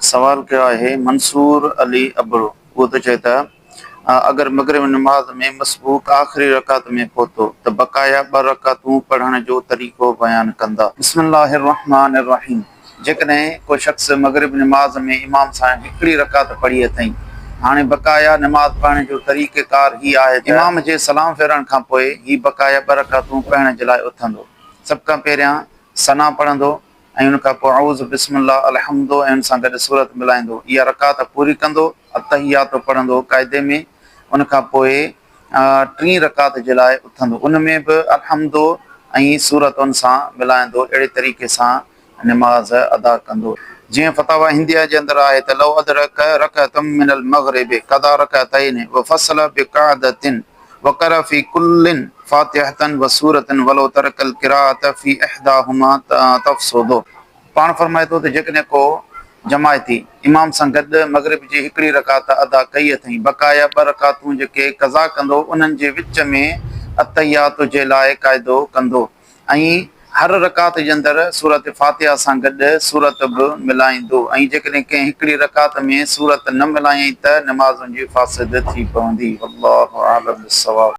सवाल कयो आहे मंसूर अली अबड़ो। वो तो चए था अगर मगरिब नमाज में मसबूक आखिरी रकात में पहुतो तो बकाया 2 रकातूं पढ़ण जो तरीक़ो बयान कंदा। बिस्मिल्लाहिर रहमानिर रहीम। जेकॾहिं को शख्स मगरिब नमाज में इमाम सां हिकिड़ी रकात पढ़ी अथई, हाणे बकाया नमाज पढ़ण जो तरीक़ेकार ही आहे त इमाम जे सलाम फेरण खां पोइ ही बकाया 2 रकातूं पढ़ण जे लाइ उथंदो। सभ खां पहिरियां सना पढ़ंदो ऐं उन खां पोइ औज़ बिस्मिल्लाह अलहम्दो ऐं उन सां गॾु सूरत मिलाईंदो। इहा रकात पूरी कंदो, अतहियात पढ़ंदो क़ाइदे में। उन खां पोइ 3 रकात जे लाइ उथंदो, उन में बि अलहम्दो ऐं सूरत उन सां मिलाईंदो। अहिड़े तरीक़े सां नमाज़ अदा कंदो। जीअं फतावा हिंदिया जे अंदरि आहे त लौ अदरक रकअतम मिनल मग़रिब कदा रकअतैन व फसल बिक़अदतिन वक़रा फी कुल्लिन फातिहतन व सूरतन वलो तरकल क़िराअत फी इहदाहुमा तफसुदो। पाण फरमाए थो त जेकॾहिं को जमायती इमाम सां गॾु मगरिब जी हिकिड़ी रकात अदा कई अथई, बकाया 2 रकातूं जेके क़ज़ा कंदो, उन्हनि जे विच में अतहियात जे लाइ क़ाइदो कंदो ऐं हर रकात जे अंदरि सूरत फातिहा सां गॾु सूरत बि मिलाईंदो। ऐं जेकॾहिं कंहिं हिकिड़ी रकात में सूरत न मिलायई त नमाज़ जी फासिद थी पवंदी। अल्लाहु आलम बिस्सवाब।